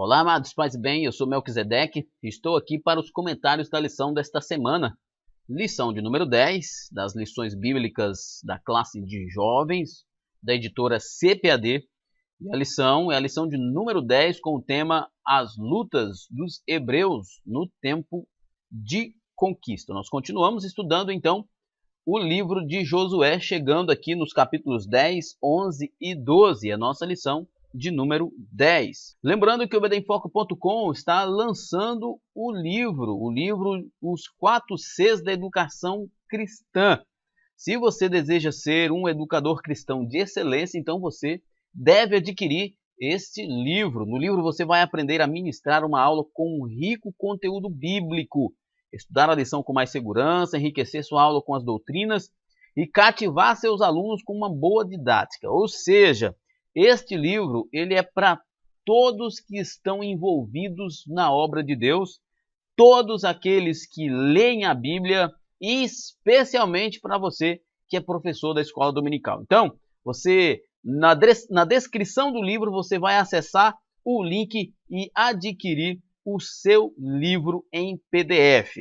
Olá, amados, paz e bem, eu sou Melquisedeque e estou aqui para os comentários da lição desta semana. Lição de número 10 das lições bíblicas da classe de jovens, da editora CPAD. E a lição é a lição de número 10 com o tema As lutas dos hebreus no tempo de conquista. Nós continuamos estudando então o livro de Josué, chegando aqui nos capítulos 10, 11 e 12, a nossa lição de número 10. Lembrando que o obedemfoco.com está lançando o livro Os 4 Cs da Educação Cristã. Se você deseja ser um educador cristão de excelência, então você deve adquirir este livro. No livro você vai aprender a ministrar uma aula com um rico conteúdo bíblico, estudar a lição com mais segurança, enriquecer sua aula com as doutrinas e cativar seus alunos com uma boa didática. Ou seja, este livro ele é para todos que estão envolvidos na obra de Deus, todos aqueles que leem a Bíblia e especialmente para você que é professor da escola dominical. Então, você na descrição do livro você vai acessar o link e adquirir o seu livro em PDF.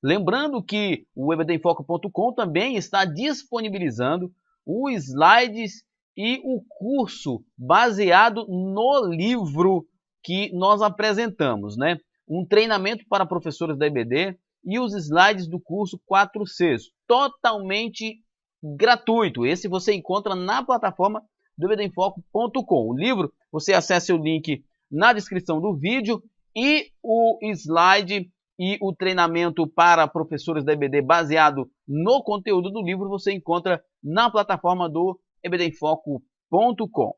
Lembrando que o obedemfoco.com também está disponibilizando os slides e o curso baseado no livro que nós apresentamos, né? Um treinamento para professores da EBD e os slides do curso 4Cs, totalmente gratuito. Esse você encontra na plataforma do obedemfoco.com. O livro, você acessa o link na descrição do vídeo e o slide e o treinamento para professores da EBD baseado no conteúdo do livro você encontra na plataforma do obedemfoco.com.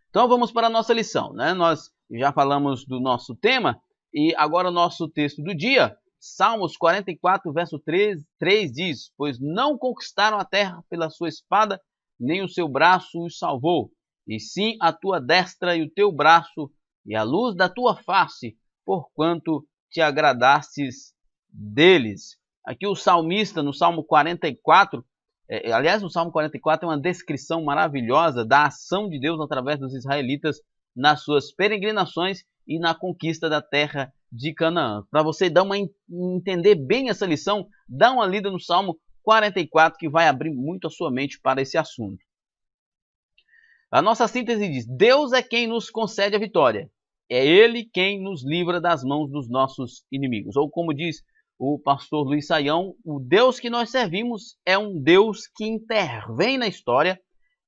Então vamos para a nossa lição, né? Nós já falamos do nosso tema e agora o nosso texto do dia, Salmos 44, verso 3 diz: Pois não conquistaram a terra pela sua espada, nem o seu braço os salvou, e sim a tua destra e o teu braço e a luz da tua face, porquanto te agradastes deles. Aqui o salmista, no Salmo 44, aliás, o Salmo 44 é uma descrição maravilhosa da ação de Deus através dos israelitas nas suas peregrinações e na conquista da terra de Canaã. Para você entender bem essa lição, dá uma lida no Salmo 44 que vai abrir muito a sua mente para esse assunto. A nossa síntese diz: Deus é quem nos concede a vitória. É Ele quem nos livra das mãos dos nossos inimigos. Ou como diz o pastor Luiz Saião, o Deus que nós servimos é um Deus que intervém na história,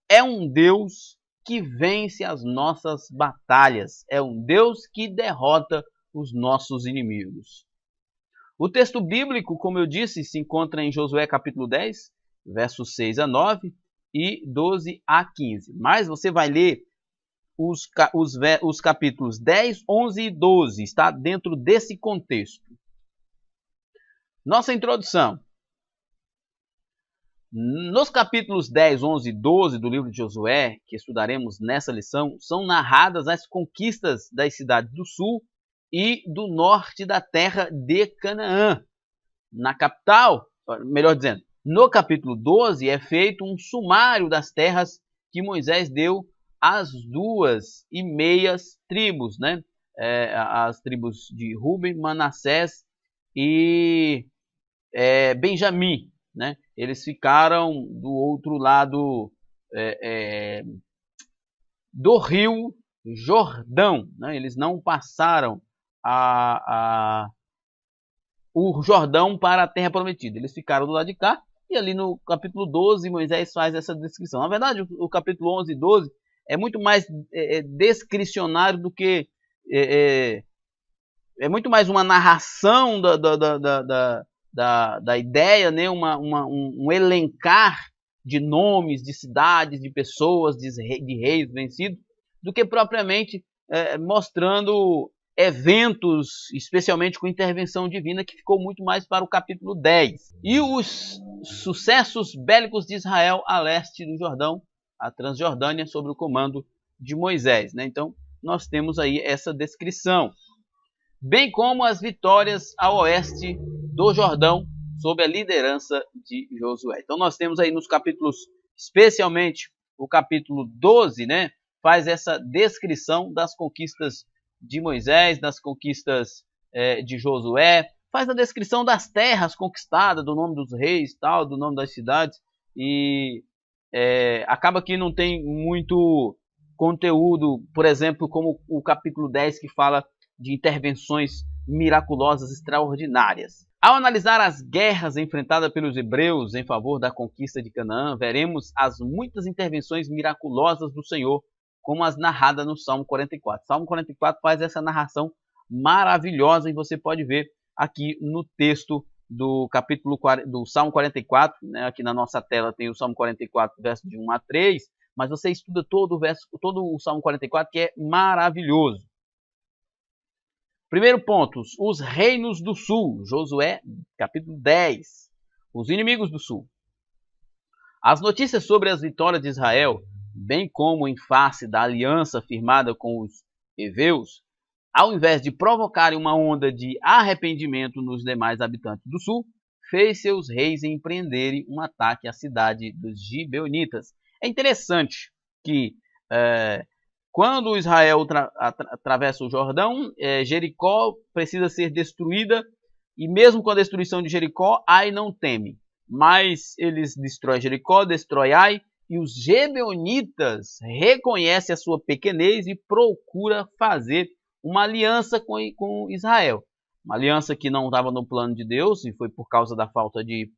é um Deus que vence as nossas batalhas, é um Deus que derrota os nossos inimigos. O texto bíblico, como eu disse, se encontra em Josué capítulo 10, versos 6 a 9 e 12 a 15. Mas você vai ler os capítulos 10, 11 e 12, está dentro desse contexto. Nossa introdução. Nos capítulos 10, 11 e 12 do livro de Josué, que estudaremos nessa lição, são narradas as conquistas das cidades do sul e do norte da terra de Canaã. Na capital, melhor dizendo, no capítulo 12 é feito um sumário das terras que Moisés deu às 2,5 tribos, né? As tribos de Ruben, Manassés e Benjamim, né? Eles ficaram do outro lado do rio Jordão, né? Eles não passaram o Jordão para a terra prometida. Eles ficaram do lado de cá e ali no capítulo 12 Moisés faz essa descrição. Na verdade, o capítulo 11 e 12 é muito mais descricionário do que é muito mais uma narração da ideia, né? Um elencar de nomes, de cidades, de pessoas, de reis vencidos, do que propriamente mostrando eventos, especialmente com intervenção divina, que ficou muito mais para o capítulo 10. E os sucessos bélicos de Israel a leste do Jordão, a Transjordânia, sob o comando de Moisés, né? Então, nós temos aí essa descrição. Bem como as vitórias a oeste do Jordão, sob a liderança de Josué. Então, nós temos aí nos capítulos, especialmente o capítulo 12, né? faz essa descrição das conquistas de Moisés, das conquistas de Josué, faz a descrição das terras conquistadas, do nome dos reis, tal, do nome das cidades, e acaba que não tem muito conteúdo, por exemplo, como o capítulo 10, que fala de intervenções miraculosas extraordinárias. Ao analisar as guerras enfrentadas pelos hebreus em favor da conquista de Canaã, veremos as muitas intervenções miraculosas do Senhor, como as narradas no Salmo 44. Salmo 44 faz essa narração maravilhosa e você pode ver aqui no texto do capítulo do Salmo 44, né? Aqui na nossa tela tem o Salmo 44, verso de 1 a 3, mas você estuda todo o Salmo 44, que é maravilhoso. Primeiro ponto, os reinos do sul, Josué, capítulo 10, os inimigos do sul. As notícias sobre as vitórias de Israel, bem como em face da aliança firmada com os heveus, ao invés de provocarem uma onda de arrependimento nos demais habitantes do sul, fez seus reis empreenderem um ataque à cidade dos gibeonitas. É interessante que quando Israel atravessa o Jordão, Jericó precisa ser destruída, e mesmo com a destruição de Jericó, Ai não teme. Mas eles destroem Jericó, destroem Ai, e os gibeonitas reconhecem a sua pequenez e procuram fazer uma aliança com Israel. Uma aliança que não estava no plano de Deus, e foi por causa da falta de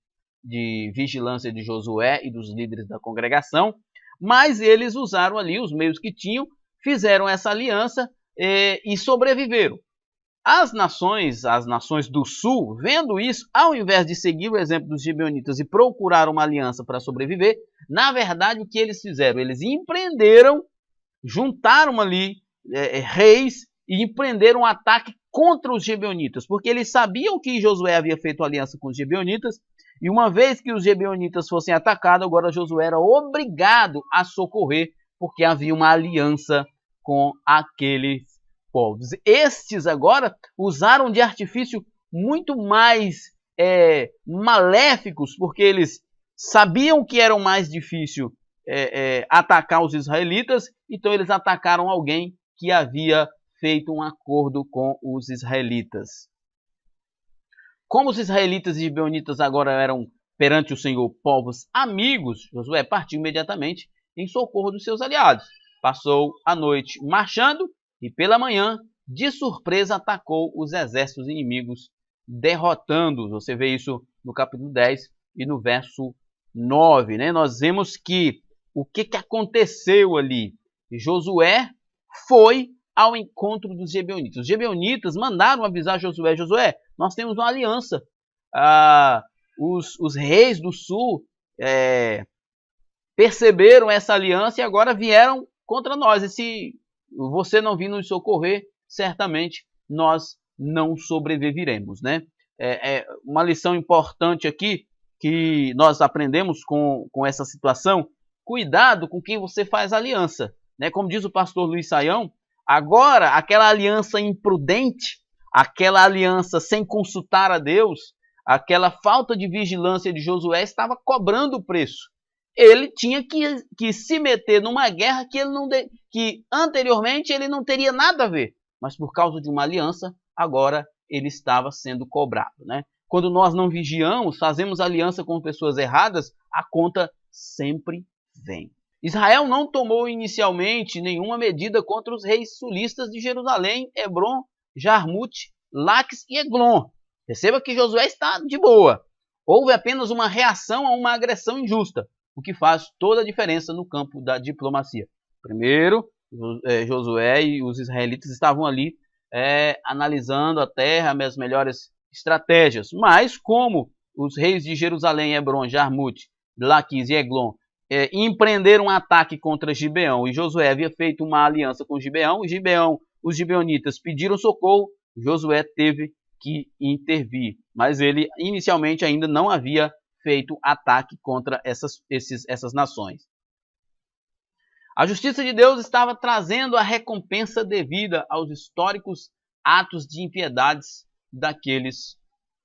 vigilância de Josué e dos líderes da congregação, mas eles usaram ali os meios que tinham, fizeram essa aliança e sobreviveram. As nações do sul, vendo isso, ao invés de seguir o exemplo dos gibeonitas e procurar uma aliança para sobreviver, na verdade o que eles fizeram? Eles empreenderam, juntaram ali reis e empreenderam um ataque contra os gibeonitas, porque eles sabiam que Josué havia feito aliança com os gibeonitas, e uma vez que os gibeonitas fossem atacados, agora Josué era obrigado a socorrer, porque havia uma aliança com aqueles povos. Estes agora usaram de artifício muito mais maléficos, porque eles sabiam que era mais difícil atacar os israelitas, então eles atacaram alguém que havia feito um acordo com os israelitas. Como os israelitas e gibeonitas agora eram perante o Senhor povos amigos, Josué partiu imediatamente em socorro dos seus aliados. Passou a noite marchando e pela manhã, de surpresa, atacou os exércitos inimigos, derrotando-os. Você vê isso no capítulo 10 e no verso 9. Né? Nós vemos que o que aconteceu ali? Josué foi ao encontro dos gibeonitas. Os gibeonitas mandaram avisar Josué: Josué, nós temos uma aliança. Os reis do sul perceberam essa aliança e agora vieram contra nós. E se você não vir nos socorrer, certamente nós não sobreviveremos. Né? Uma lição importante aqui que nós aprendemos com essa situação: cuidado com quem você faz aliança. Né? Como diz o pastor Luiz Saião, agora aquela aliança imprudente, aquela aliança sem consultar a Deus, aquela falta de vigilância de Josué estava cobrando o preço. Ele tinha que se meter numa guerra que anteriormente ele não teria nada a ver, mas por causa de uma aliança, agora ele estava sendo cobrado. Né? Quando nós não vigiamos, fazemos aliança com pessoas erradas, a conta sempre vem. Israel não tomou inicialmente nenhuma medida contra os reis sulistas de Jerusalém, Hebron, Jarmute, Laques e Eglon. Perceba que Josué está de boa. Houve apenas uma reação a uma agressão injusta, o que faz toda a diferença no campo da diplomacia. Primeiro, Josué e os israelitas estavam ali analisando a terra, as melhores estratégias. Mas como os reis de Jerusalém, Hebron, Jarmute, Laquis e Eglon empreenderam um ataque contra Gibeão, e Josué havia feito uma aliança com Gibeão, os gibeonitas pediram socorro, Josué teve que intervir, mas ele inicialmente ainda não havia feito ataque contra essas nações. A justiça de Deus estava trazendo a recompensa devida aos históricos atos de impiedades daqueles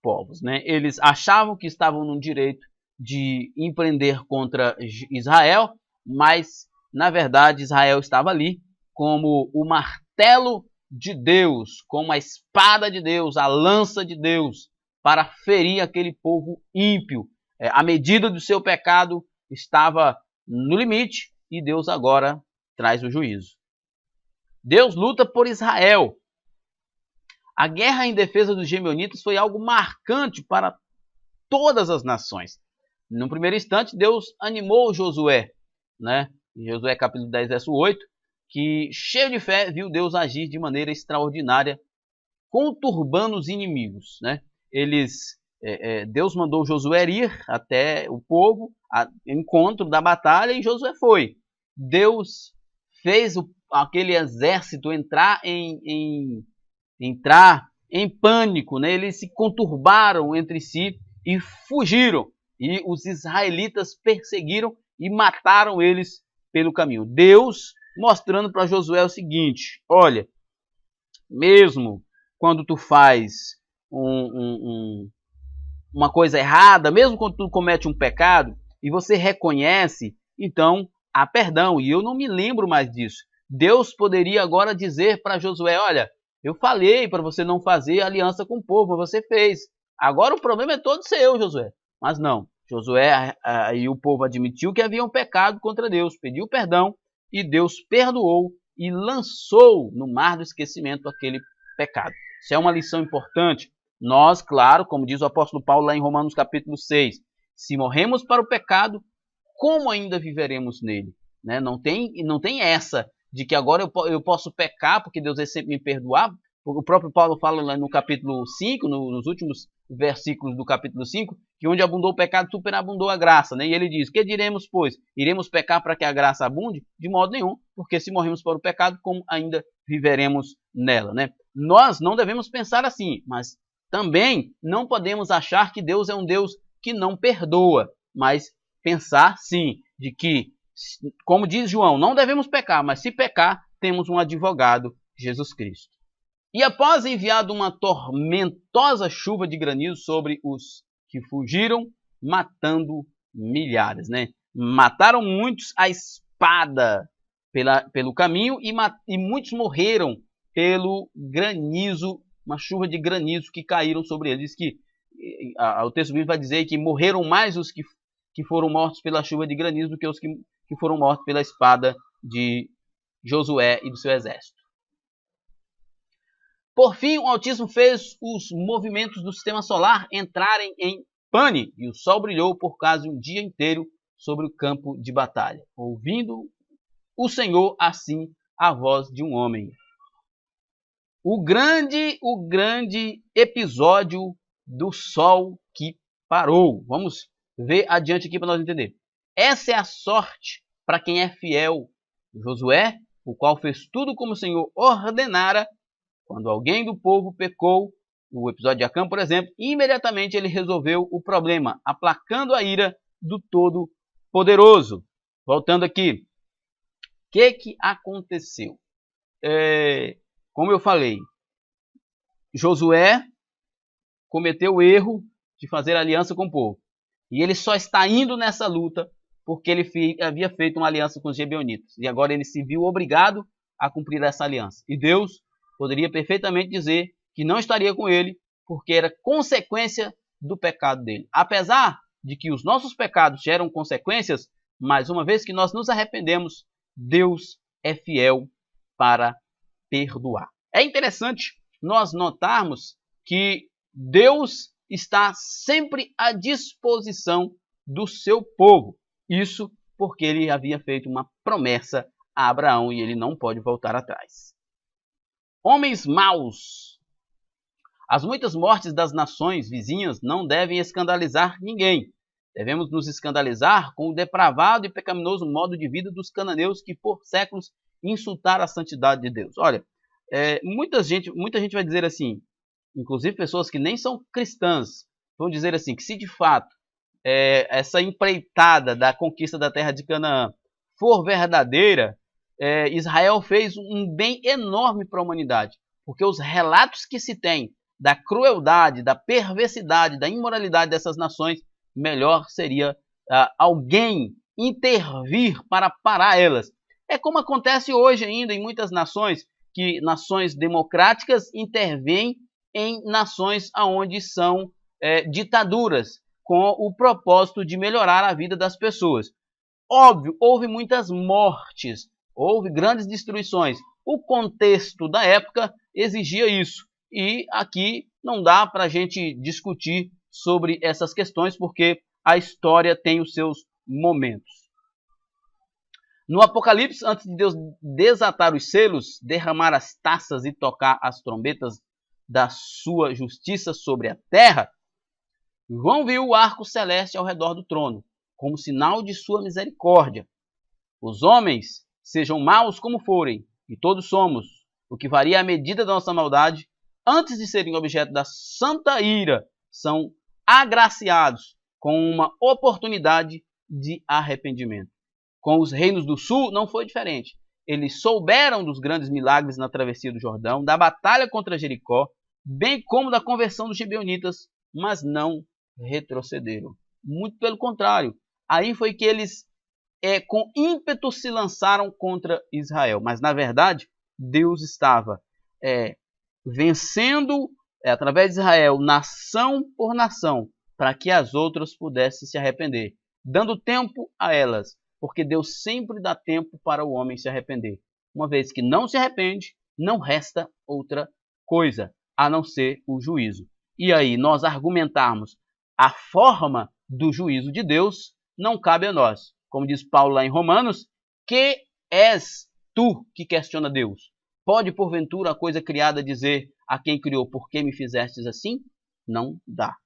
povos. Né? Eles achavam que estavam no direito de empreender contra Israel, mas na verdade, Israel estava ali como o martelo de Deus, como a espada de Deus, a lança de Deus, para ferir aquele povo ímpio. A medida do seu pecado estava no limite e Deus agora traz o juízo. Deus luta por Israel. A guerra em defesa dos Gibeonitas foi algo marcante para todas as nações. No primeiro instante, Deus animou Josué, né? Josué capítulo 10, verso 8, que cheio de fé viu Deus agir de maneira extraordinária, conturbando os inimigos, né? Deus mandou Josué ir até o povo, ao encontro da batalha, e Josué foi. Deus fez aquele exército entrar em pânico, né? Eles se conturbaram entre si e fugiram. E os israelitas perseguiram e mataram eles pelo caminho. Deus mostrando para Josué o seguinte: olha, mesmo quando tu faz uma coisa errada, mesmo quando tu comete um pecado e você reconhece, então há perdão. E eu não me lembro mais disso. Deus poderia agora dizer para Josué: olha, eu falei para você não fazer aliança com o povo, você fez. Agora o problema é todo seu, Josué. Mas não, Josué e o povo admitiu que haviam pecado contra Deus, pediu perdão e Deus perdoou e lançou no mar do esquecimento aquele pecado. Isso é uma lição importante. Nós, claro, como diz o apóstolo Paulo lá em Romanos capítulo 6, se morremos para o pecado, como ainda viveremos nele? Né? Não tem essa de que agora eu posso pecar porque Deus vai sempre me perdoar. O próprio Paulo fala lá no capítulo 5, nos últimos versículos do capítulo 5, que onde abundou o pecado, superabundou a graça. Né? E ele diz: que diremos, pois? Iremos pecar para que a graça abunde? De modo nenhum, porque se morremos para o pecado, como ainda viveremos nela? Né? Nós não devemos pensar assim, mas também não podemos achar que Deus é um Deus que não perdoa, mas pensar sim, de que, como diz João, não devemos pecar, mas se pecar, temos um advogado, Jesus Cristo. E após enviado uma tormentosa chuva de granizo sobre os que fugiram, matando milhares, né? Mataram muitos à espada pelo caminho e muitos morreram pelo granizo, uma chuva de granizo que caíram sobre eles. Diz que o texto bíblico vai dizer que morreram mais os que foram mortos pela chuva de granizo do que os que foram mortos pela espada de Josué e do seu exército. Por fim, o Altíssimo fez os movimentos do sistema solar entrarem em pane, e o sol brilhou por quase um dia inteiro sobre o campo de batalha, ouvindo o Senhor assim a voz de um homem. O grande episódio do sol que parou. Vamos ver adiante aqui para nós entender. Essa é a sorte para quem é fiel. Josué, o qual fez tudo como o Senhor ordenara. Quando alguém do povo pecou, o episódio de Acã, por exemplo, imediatamente ele resolveu o problema, aplacando a ira do Todo-Poderoso. Voltando aqui, o que aconteceu? Como eu falei, Josué cometeu o erro de fazer aliança com o povo. E ele só está indo nessa luta porque ele havia feito uma aliança com os Gibeonitas. E agora ele se viu obrigado a cumprir essa aliança. E Deus poderia perfeitamente dizer que não estaria com ele porque era consequência do pecado dele. Apesar de que os nossos pecados geram consequências, mas uma vez que nós nos arrependemos, Deus é fiel para perdoar. É interessante nós notarmos que Deus está sempre à disposição do seu povo. Isso porque ele havia feito uma promessa a Abraão e ele não pode voltar atrás. Homens maus. As muitas mortes das nações vizinhas não devem escandalizar ninguém. Devemos nos escandalizar com o depravado e pecaminoso modo de vida dos cananeus que por séculos insultaram a santidade de Deus. Olha, muita gente vai dizer assim, inclusive pessoas que nem são cristãs, vão dizer assim, que se de fato essa empreitada da conquista da terra de Canaã for verdadeira, Israel fez um bem enorme para a humanidade, porque os relatos que se tem da crueldade, da perversidade, da imoralidade dessas nações, melhor seria alguém intervir para parar elas. É como acontece hoje ainda em muitas nações, que nações democráticas intervêm em nações onde são ditaduras, com o propósito de melhorar a vida das pessoas. Óbvio, houve muitas mortes, houve grandes destruições. O contexto da época exigia isso. E aqui não dá para a gente discutir sobre essas questões, porque a história tem os seus momentos. No Apocalipse, antes de Deus desatar os selos, derramar as taças e tocar as trombetas da sua justiça sobre a terra, João viu o arco celeste ao redor do trono, como sinal de sua misericórdia. Os homens, sejam maus como forem, e todos somos, o que varia a medida da nossa maldade, antes de serem objeto da santa ira, são agraciados com uma oportunidade de arrependimento. Com os reinos do sul não foi diferente. Eles souberam dos grandes milagres na travessia do Jordão, da batalha contra Jericó, bem como da conversão dos gibeonitas, mas não retrocederam. Muito pelo contrário. Aí foi que eles com ímpeto se lançaram contra Israel. Mas na verdade, Deus estava vencendo através de Israel, nação por nação, para que as outras pudessem se arrepender, dando tempo a elas, porque Deus sempre dá tempo para o homem se arrepender. Uma vez que não se arrepende, não resta outra coisa, a não ser o juízo. E aí nós argumentarmos a forma do juízo de Deus não cabe a nós. Como diz Paulo lá em Romanos, que és tu que questiona Deus? Pode porventura a coisa criada dizer a quem criou, por que me fizestes assim? Não dá.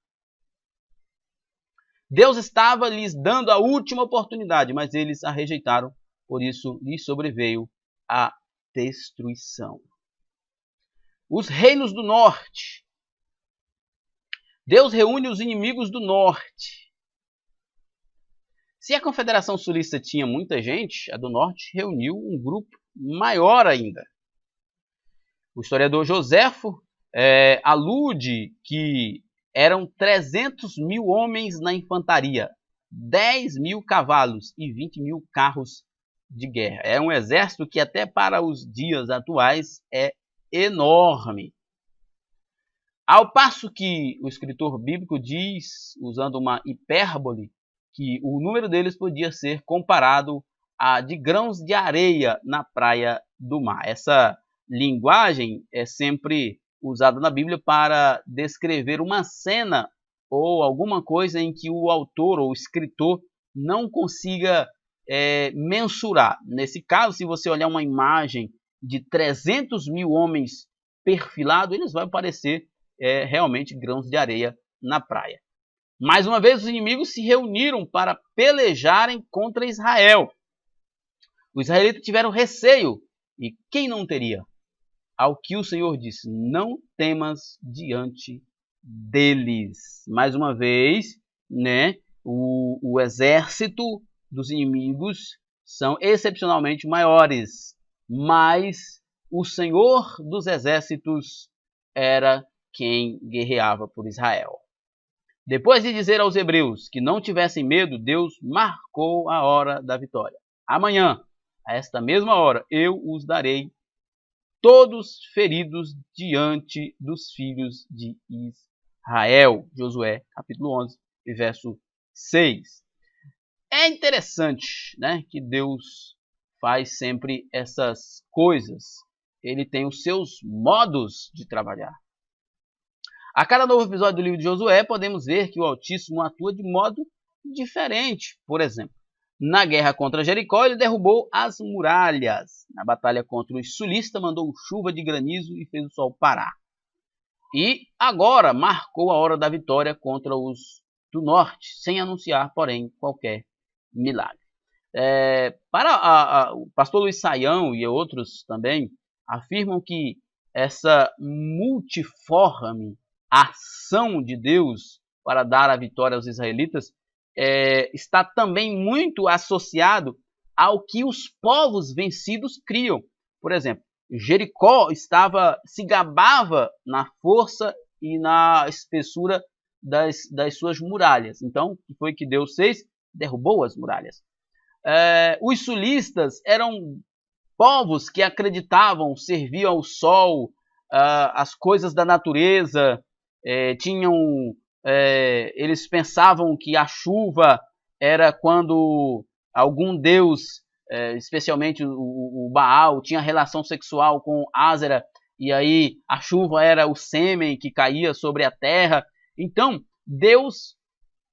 Deus estava lhes dando a última oportunidade, mas eles a rejeitaram, por isso lhes sobreveio a destruição. Os reinos do norte. Deus reúne os inimigos do norte. Se a Confederação Sulista tinha muita gente, a do norte reuniu um grupo maior ainda. O historiador Joséfo alude que eram 300 mil homens na infantaria, 10 mil cavalos e 20 mil carros de guerra. É um exército que até para os dias atuais é enorme. Ao passo que o escritor bíblico diz, usando uma hipérbole, que o número deles podia ser comparado a de grãos de areia na praia do mar. Essa linguagem é sempre usada na Bíblia para descrever uma cena ou alguma coisa em que o autor ou o escritor não consiga mensurar. Nesse caso, se você olhar uma imagem de 300 mil homens perfilados, eles vão parecer realmente grãos de areia na praia. Mais uma vez, os inimigos se reuniram para pelejarem contra Israel. Os israelitas tiveram receio, e quem não teria? Ao que o Senhor disse, não temas diante deles. Mais uma vez, o exército dos inimigos são excepcionalmente maiores, mas o Senhor dos exércitos era quem guerreava por Israel. Depois de dizer aos hebreus que não tivessem medo, Deus marcou a hora da vitória. Amanhã, a esta mesma hora, eu os darei todos feridos diante dos filhos de Israel. Josué, capítulo 11, verso 6. É interessante, que Deus faz sempre essas coisas. Ele tem os seus modos de trabalhar. A cada novo episódio do livro de Josué, podemos ver que o Altíssimo atua de modo diferente. Por exemplo, na guerra contra Jericó, ele derrubou as muralhas. Na batalha contra os sulistas, mandou chuva de granizo e fez o sol parar. E agora marcou a hora da vitória contra os do norte, sem anunciar, porém, qualquer milagre. Para o pastor Luiz Saião e outros também afirmam que essa multiforme ação de Deus para dar a vitória aos israelitas está também muito associado ao que os povos vencidos criam. Por exemplo, Jericó se gabava na força e na espessura das suas muralhas. Então, o que foi que Deus fez? Derrubou as muralhas. Os sulistas eram povos que acreditavam, serviam ao sol, as coisas da natureza, eles pensavam que a chuva era quando algum deus, especialmente o Baal, tinha relação sexual com Ásera, e aí a chuva era o sêmen que caía sobre a terra. Então, Deus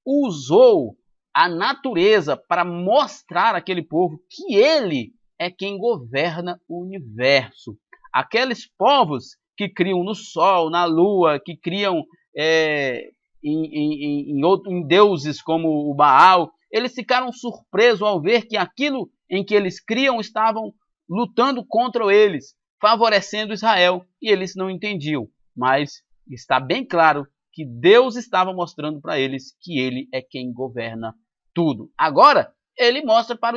usou a natureza para mostrar àquele povo que ele é quem governa o universo. Aqueles povos que criam no sol, na lua, que criam em deuses como o Baal, eles ficaram surpresos ao ver que aquilo em que eles criam estavam lutando contra eles, favorecendo Israel, e eles não entendiam. Mas está bem claro que Deus estava mostrando para eles que ele é quem governa tudo. Agora, ele mostra para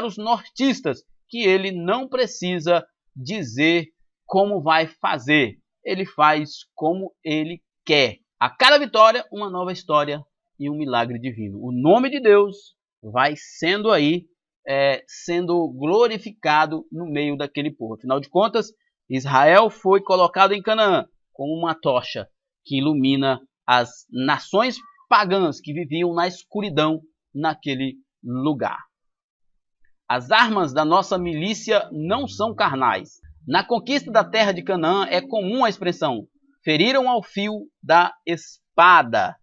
os nortistas que ele não precisa dizer como vai fazer. Ele faz como ele quer. A cada vitória, uma nova história e um milagre divino. O nome de Deus vai sendo aí, sendo glorificado no meio daquele povo. Afinal de contas, Israel foi colocado em Canaã como uma tocha que ilumina as nações pagãs que viviam na escuridão naquele lugar. As armas da nossa milícia não são carnais. Na conquista da terra de Canaã é comum a expressão feriram ao fio da espada.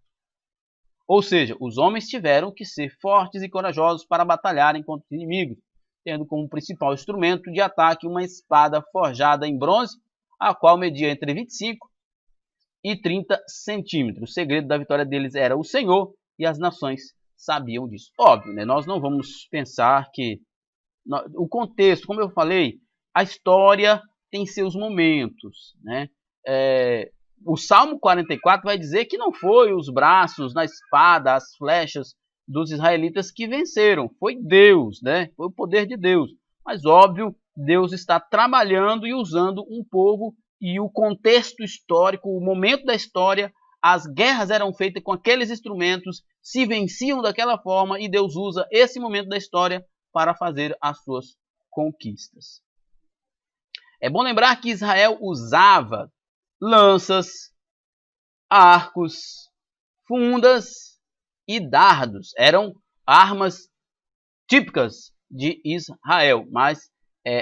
Ou seja, os homens tiveram que ser fortes e corajosos para batalharem contra os inimigos, tendo como principal instrumento de ataque uma espada forjada em bronze, a qual media entre 25 e 30 centímetros. O segredo da vitória deles era o Senhor, e as nações sabiam disso. Óbvio, né? Nós não vamos pensar que o contexto, como eu falei, a história tem seus momentos, né? O Salmo 44 vai dizer que não foi os braços na espada, as flechas dos israelitas que venceram, foi Deus, né? Foi o poder de Deus. Mas óbvio, Deus está trabalhando e usando um povo, e o contexto histórico, o momento da história, as guerras eram feitas com aqueles instrumentos, se venciam daquela forma, e Deus usa esse momento da história para fazer as suas conquistas. É bom lembrar que Israel usava lanças, arcos, fundas e dardos. Eram armas típicas de Israel, mas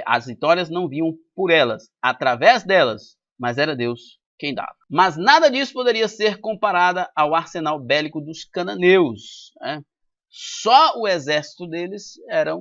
as vitórias não vinham por elas, através delas, mas era Deus quem dava. Mas nada disso poderia ser comparado ao arsenal bélico dos cananeus, né? Só o exército deles era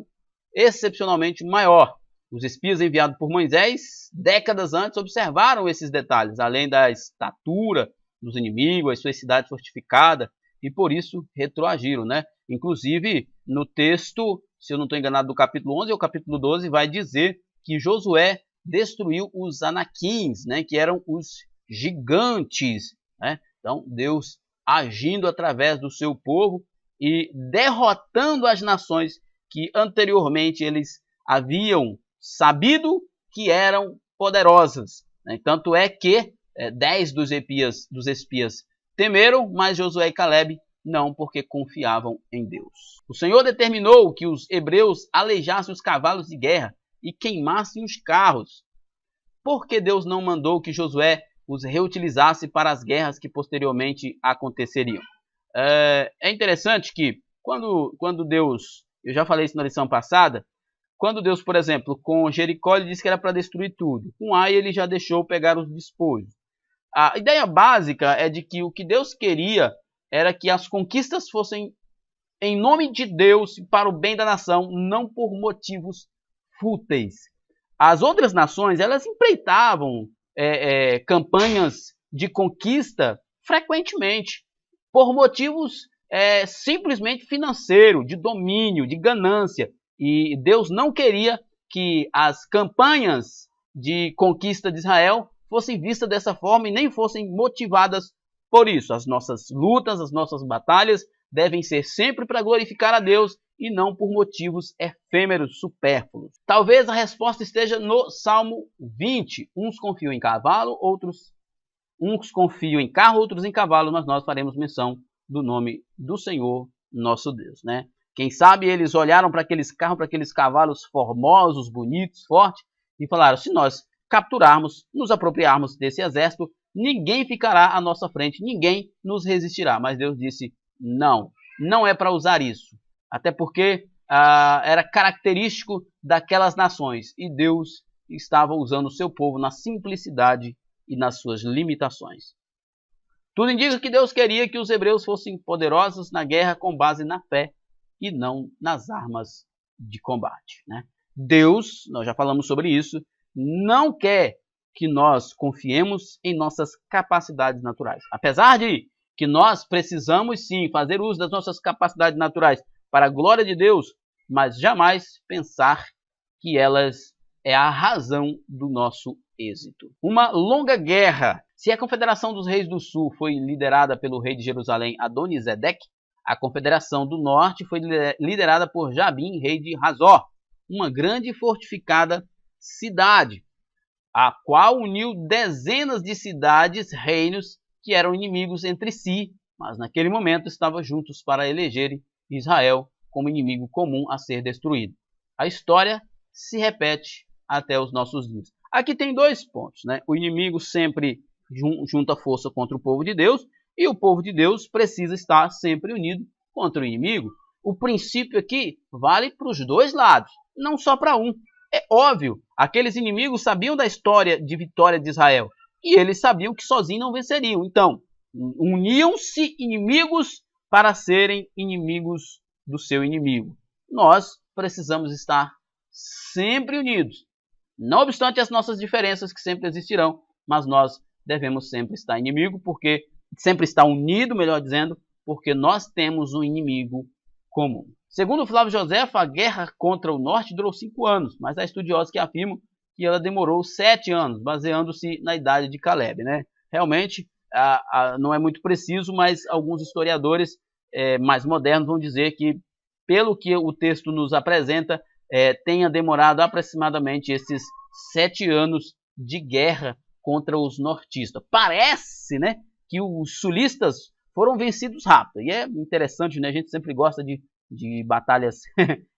excepcionalmente maior. Os espias enviados por Moisés, décadas antes, observaram esses detalhes, além da estatura dos inimigos, as suas cidades fortificadas, e por isso retroagiram, né? Inclusive, no texto, se eu não estou enganado, do capítulo 11 ao capítulo 12, vai dizer que Josué destruiu os anaquins, né? Que eram os gigantes, né? Então, Deus agindo através do seu povo e derrotando as nações que anteriormente eles haviam sabido que eram poderosas, né? Tanto é que 10 dos espias temeram, mas Josué e Caleb não, porque confiavam em Deus. O Senhor determinou que os hebreus aleijassem os cavalos de guerra e queimassem os carros. Por que Deus não mandou que Josué os reutilizasse para as guerras que posteriormente aconteceriam? É interessante que quando Deus, eu já falei isso na lição passada, quando Deus, por exemplo, com Jericó, ele disse que era para destruir tudo. Com Ai, ele já deixou pegar os despojos. A ideia básica é de que o que Deus queria era que as conquistas fossem em nome de Deus para o bem da nação, não por motivos fúteis. As outras nações, elas empreitavam campanhas de conquista frequentemente, por motivos simplesmente financeiros, de domínio, de ganância. E Deus não queria que as campanhas de conquista de Israel fossem vistas dessa forma e nem fossem motivadas por isso. As nossas lutas, as nossas batalhas devem ser sempre para glorificar a Deus e não por motivos efêmeros, supérfluos. Talvez a resposta esteja no Salmo 20. Uns confiam em cavalo, uns confiam em carro, outros em cavalo, mas nós faremos menção do nome do Senhor, nosso Deus, né? Quem sabe eles olharam para aqueles carros, para aqueles cavalos formosos, bonitos, fortes, e falaram: se nós capturarmos, nos apropriarmos desse exército, ninguém ficará à nossa frente, ninguém nos resistirá. Mas Deus disse: não, não é para usar isso. Até porque era característico daquelas nações. E Deus estava usando o seu povo na simplicidade e nas suas limitações. Tudo indica que Deus queria que os hebreus fossem poderosos na guerra com base na fé e não nas armas de combate, né? Deus, nós já falamos sobre isso, não quer que nós confiemos em nossas capacidades naturais. Apesar de que nós precisamos sim fazer uso das nossas capacidades naturais para a glória de Deus, mas jamais pensar que elas é a razão do nosso êxito. Uma longa guerra. Se a Confederação dos Reis do Sul foi liderada pelo rei de Jerusalém, Adonizedeque, a Confederação do Norte foi liderada por Jabim, rei de Hazor, uma grande e fortificada cidade, a qual uniu dezenas de cidades, reinos que eram inimigos entre si, mas naquele momento estavam juntos para elegerem Israel como inimigo comum a ser destruído. A história se repete até os nossos dias. Aqui tem dois pontos, né? O inimigo sempre junta força contra o povo de Deus, e o povo de Deus precisa estar sempre unido contra o inimigo. O princípio aqui vale para os dois lados, não só para um. É óbvio, aqueles inimigos sabiam da história de vitória de Israel, e eles sabiam que sozinhos não venceriam. Então, uniam-se inimigos para serem inimigos do seu inimigo. Nós precisamos estar sempre unidos, não obstante as nossas diferenças que sempre existirão, mas nós devemos sempre estar sempre estar unido, melhor dizendo, porque nós temos um inimigo comum. Segundo Flávio Joséfo, a guerra contra o norte durou 5 anos, mas há estudiosos que afirmam que ela demorou 7 anos, baseando-se na idade de Caleb, né? Realmente, não é muito preciso, mas alguns historiadores mais modernos vão dizer que, pelo que o texto nos apresenta, tenha demorado aproximadamente esses 7 anos de guerra contra os nortistas. Parece, né, que os sulistas foram vencidos rápido. E é interessante, né? A gente sempre gosta de batalhas,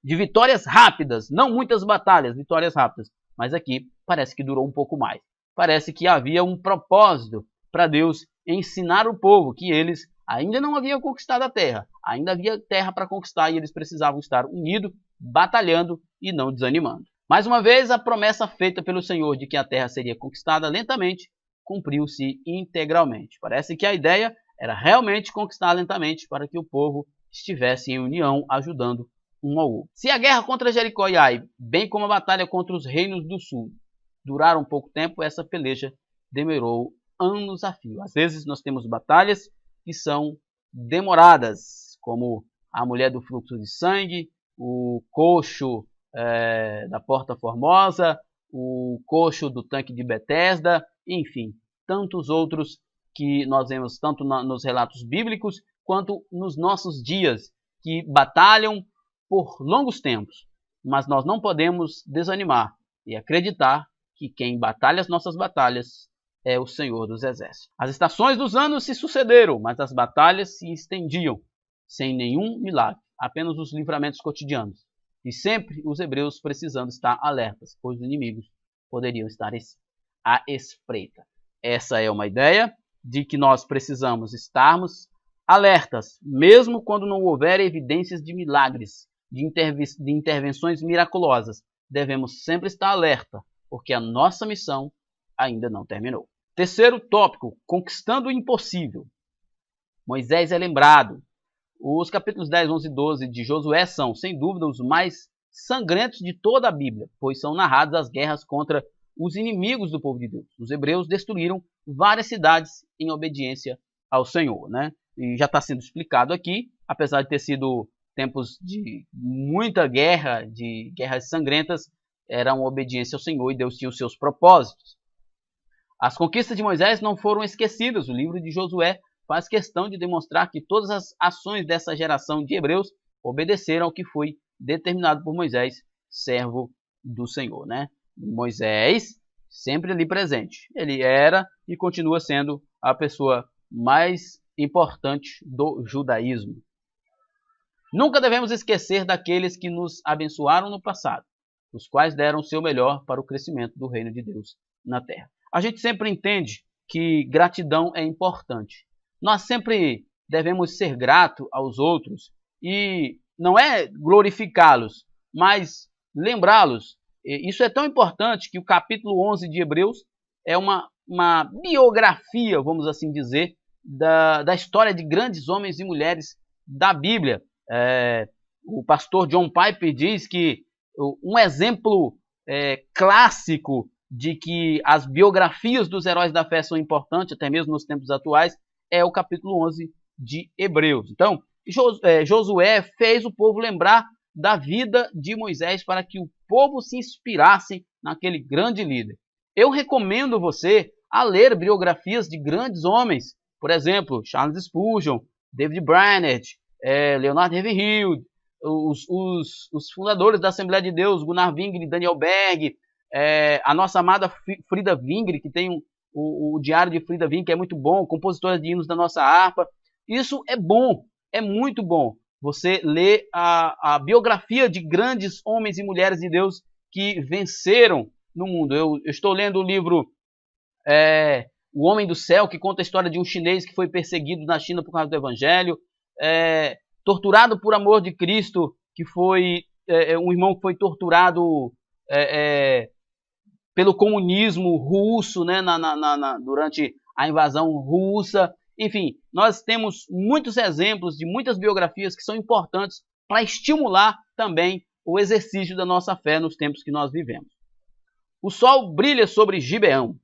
de vitórias rápidas. Não muitas batalhas, vitórias rápidas. Mas aqui parece que durou um pouco mais. Parece que havia um propósito para Deus ensinar o povo que eles ainda não haviam conquistado a terra. Ainda havia terra para conquistar e eles precisavam estar unidos, batalhando e não desanimando. Mais uma vez, a promessa feita pelo Senhor de que a terra seria conquistada lentamente cumpriu-se integralmente. Parece que a ideia era realmente conquistar lentamente para que o povo estivesse em união, ajudando um ao outro. Se a guerra contra Jericó e Ai, bem como a batalha contra os reinos do sul, duraram pouco tempo, essa peleja demorou anos a fio. Às vezes nós temos batalhas que são demoradas, como a mulher do fluxo de sangue, o coxo da Porta Formosa, o coxo do tanque de Betesda, enfim, tantos outros que nós vemos tanto nos relatos bíblicos quanto nos nossos dias, que batalham por longos tempos. Mas nós não podemos desanimar e acreditar que quem batalha as nossas batalhas é o Senhor dos Exércitos. As estações dos anos se sucederam, mas as batalhas se estendiam, sem nenhum milagre, apenas os livramentos cotidianos. E sempre os hebreus precisando estar alertas, pois os inimigos poderiam estar à espreita. Essa é uma ideia de que nós precisamos estarmos alertas, mesmo quando não houver evidências de milagres, de intervenções miraculosas. Devemos sempre estar alerta, porque a nossa missão ainda não terminou. Terceiro tópico, conquistando o impossível. Moisés é lembrado. Os capítulos 10, 11 e 12 de Josué são, sem dúvida, os mais sangrentos de toda a Bíblia, pois são narradas as guerras contra os inimigos do povo de Deus. Os hebreus destruíram várias cidades em obediência ao Senhor, né? E já está sendo explicado aqui, apesar de ter sido tempos de muita guerra, de guerras sangrentas, era uma obediência ao Senhor e Deus tinha os seus propósitos. As conquistas de Moisés não foram esquecidas. O livro de Josué faz questão de demonstrar que todas as ações dessa geração de hebreus obedeceram ao que foi determinado por Moisés, servo do Senhor, né? Moisés, sempre ali presente. Ele era e continua sendo a pessoa mais importante do judaísmo. Nunca devemos esquecer daqueles que nos abençoaram no passado. os quais deram o seu melhor para o crescimento do reino de Deus na terra. A gente sempre entende que gratidão é importante. Nós sempre devemos ser gratos aos outros e não é glorificá-los, mas lembrá-los. Isso é tão importante que o capítulo 11 de Hebreus é uma biografia, vamos assim dizer, da história de grandes homens e mulheres da Bíblia. O pastor John Piper diz que um exemplo clássico de que as biografias dos heróis da fé são importantes, até mesmo nos tempos atuais, é o capítulo 11 de Hebreus. Então, Josué fez o povo lembrar da vida de Moisés para que o povo se inspirasse naquele grande líder. Eu recomendo você a ler biografias de grandes homens, por exemplo, Charles Spurgeon, David Brainerd, Leonard Ravenhill, os fundadores da Assembleia de Deus, Gunnar Wingre, Daniel Berg, a nossa amada Frida Wingre, que tem o Diário de Frida Wingre, que é muito bom, compositora de hinos da nossa harpa. Isso é bom, é muito bom. Você lê a biografia de grandes homens e mulheres de Deus que venceram no mundo. Eu estou lendo o livro O Homem do Céu, que conta a história de um chinês que foi perseguido na China por causa do Evangelho, torturado por amor de Cristo, que foi um irmão que foi torturado pelo comunismo russo, né, durante a invasão russa. Enfim, nós temos muitos exemplos de muitas biografias que são importantes para estimular também o exercício da nossa fé nos tempos que nós vivemos. O sol brilha sobre Gibeão.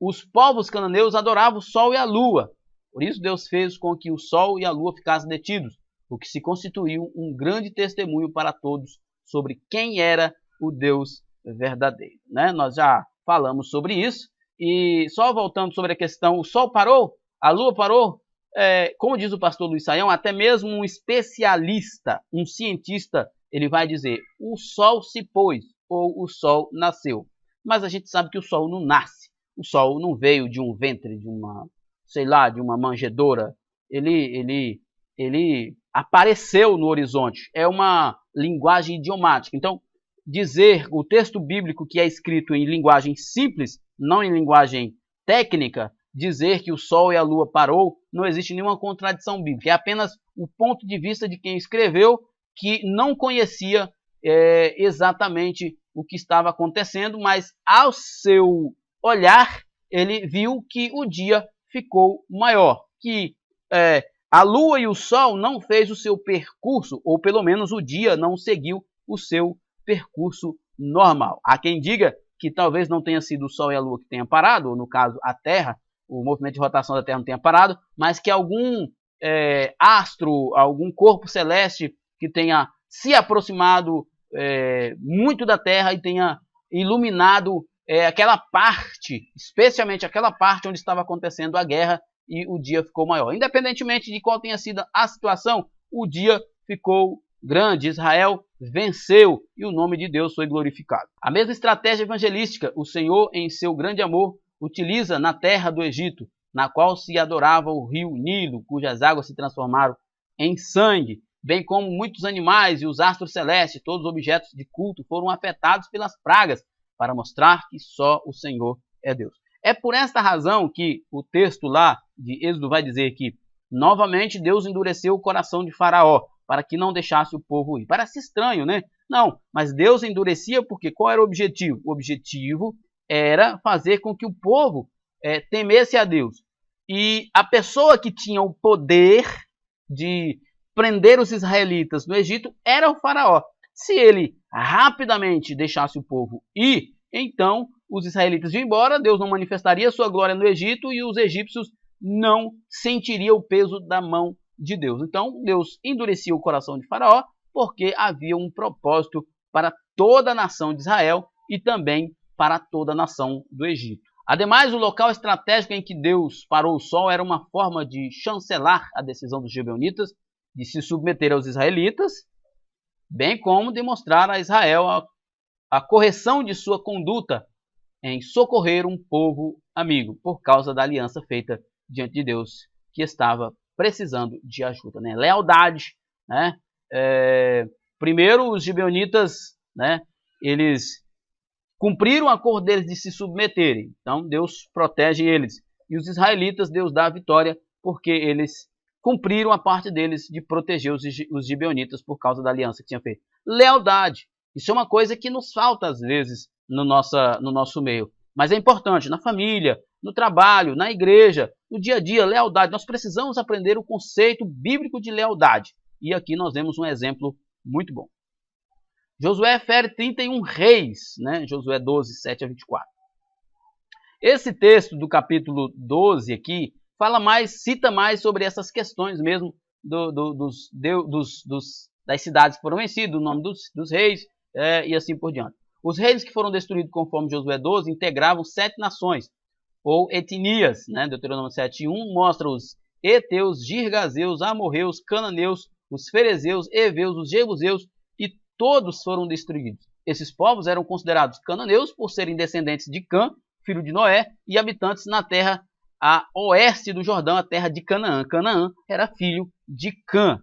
Os povos cananeus adoravam o sol e a lua. Por isso Deus fez com que o sol e a lua ficassem detidos, o que se constituiu um grande testemunho para todos sobre quem era o Deus verdadeiro. Né? Nós já falamos sobre isso. E só voltando sobre a questão, o sol parou? A lua parou? Como diz o pastor Luiz Saião, até mesmo um especialista, um cientista, ele vai dizer, o sol se pôs ou o sol nasceu. Mas a gente sabe que o sol não nasce. O sol não veio de um ventre, de uma manjedoura. Ele apareceu no horizonte. É uma linguagem idiomática. Então, dizer o texto bíblico que é escrito em linguagem simples, não em linguagem técnica, dizer que o sol e a lua parou, não existe nenhuma contradição bíblica. É apenas o ponto de vista de quem escreveu, que não conhecia exatamente o que estava acontecendo, mas ao seu olhar, ele viu que o dia ficou maior, que a lua e o sol não fez o seu percurso, ou pelo menos o dia não seguiu o seu percurso normal. Há quem diga que talvez não tenha sido o sol e a lua que tenha parado, ou no caso a Terra, o movimento de rotação da Terra não tenha parado, mas que algum astro, algum corpo celeste que tenha se aproximado muito da Terra e tenha iluminado aquela parte, especialmente aquela parte onde estava acontecendo a guerra, e o dia ficou maior. Independentemente de qual tenha sido a situação, o dia ficou grande. Israel venceu e o nome de Deus foi glorificado. A mesma estratégia evangelística o Senhor, em seu grande amor, utiliza na terra do Egito, na qual se adorava o rio Nilo, cujas águas se transformaram em sangue, bem como muitos animais e os astros celestes, todos os objetos de culto foram afetados pelas pragas, para mostrar que só o Senhor é Deus. É por esta razão que o texto lá de Êxodo vai dizer que, novamente, Deus endureceu o coração de Faraó, para que não deixasse o povo ir. Parece estranho, né? Não, mas Deus endurecia porque qual era o objetivo? O objetivo era fazer com que o povo temesse a Deus. E a pessoa que tinha o poder de prender os israelitas no Egito era o Faraó. Se ele rapidamente deixasse o povo ir, então os israelitas iam embora, Deus não manifestaria sua glória no Egito e os egípcios não sentiriam o peso da mão de Deus. Então Deus endurecia o coração de Faraó porque havia um propósito para toda a nação de Israel e também para toda a nação do Egito. Ademais, o local estratégico em que Deus parou o sol era uma forma de chancelar a decisão dos gibeonitas de se submeter aos israelitas, bem como demonstrar a Israel a correção de sua conduta em socorrer um povo amigo, por causa da aliança feita diante de Deus, que estava precisando de ajuda. Lealdade. Primeiro, os gibeonitas eles cumpriram o acordo deles de se submeterem. Então Deus protege eles. E os israelitas, Deus dá a vitória porque eles cumpriram a parte deles de proteger os gibeonitas por causa da aliança que tinha feito. Lealdade. Isso é uma coisa que nos falta às vezes no nosso meio. Mas é importante na família, no trabalho, na igreja, no dia a dia, lealdade. Nós precisamos aprender o conceito bíblico de lealdade. E aqui nós vemos um exemplo muito bom. Josué fere 31 reis, né? Josué 12, 7 a 24. Esse texto do capítulo 12 aqui cita mais sobre essas questões mesmo das cidades que foram vencidas, o nome dos reis e assim por diante. Os reis que foram destruídos conforme Josué 12 integravam 7 nações, ou etnias, né? Deuteronômio 7:1 mostra os heteus, girgazeus, amorreus, cananeus, os ferezeus, heveus, os jebuseus, e todos foram destruídos. Esses povos eram considerados cananeus por serem descendentes de Cã, filho de Noé, e habitantes na terra a oeste do Jordão, a terra de Canaã. Canaã era filho de Cã.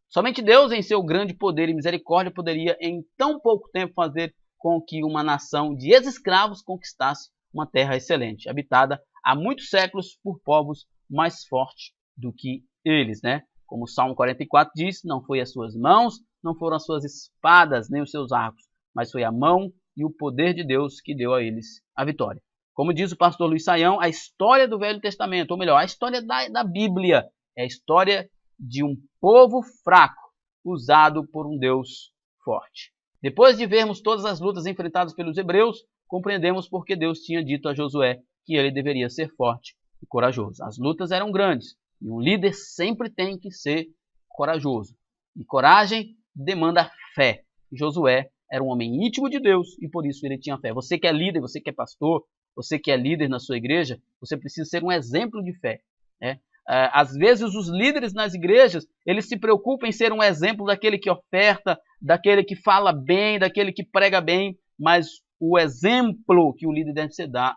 Somente Deus, em seu grande poder e misericórdia, poderia em tão pouco tempo fazer com que uma nação de ex-escravos conquistasse uma terra excelente, habitada há muitos séculos por povos mais fortes do que eles, né? Como o Salmo 44 diz, não foi as suas mãos, não foram as suas espadas, nem os seus arcos, mas foi a mão e o poder de Deus que deu a eles a vitória. Como diz o pastor Luiz Saião, a história do Velho Testamento, ou melhor, a história da Bíblia, é a história de um povo fraco, usado por um Deus forte. Depois de vermos todas as lutas enfrentadas pelos hebreus, compreendemos porque Deus tinha dito a Josué que ele deveria ser forte e corajoso. As lutas eram grandes, e um líder sempre tem que ser corajoso. E coragem demanda fé. E Josué era um homem íntimo de Deus e por isso ele tinha fé. Você que é líder, você que é pastor, você que é líder na sua igreja, você precisa ser um exemplo de fé, né? Às vezes os líderes nas igrejas, eles se preocupam em ser um exemplo daquele que oferta, daquele que fala bem, daquele que prega bem, mas o exemplo que o líder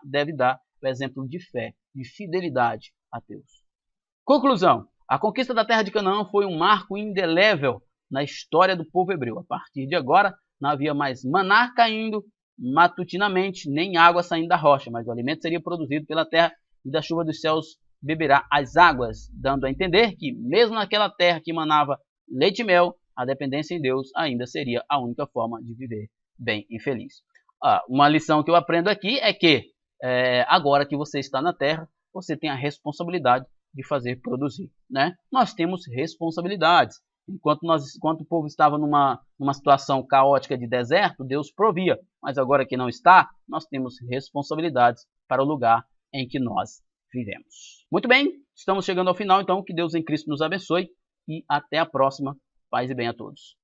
deve dar é o exemplo de fé, de fidelidade a Deus. Conclusão: a conquista da terra de Canaã foi um marco indelével na história do povo hebreu. A partir de agora, não havia mais maná caindo matutinamente, nem água saindo da rocha, mas o alimento seria produzido pela terra e da chuva dos céus beberá as águas, dando a entender que, mesmo naquela terra que manava leite e mel, a dependência em Deus ainda seria a única forma de viver bem e feliz. Uma lição que eu aprendo aqui é que, agora que você está na terra, você tem a responsabilidade de fazer produzir, né? Nós temos responsabilidades. Enquanto o povo estava numa situação caótica de deserto, Deus provia. Mas agora que não está, nós temos responsabilidades para o lugar em que nós vivemos. Muito bem, estamos chegando ao final, então que Deus em Cristo nos abençoe e até a próxima. Paz e bem a todos.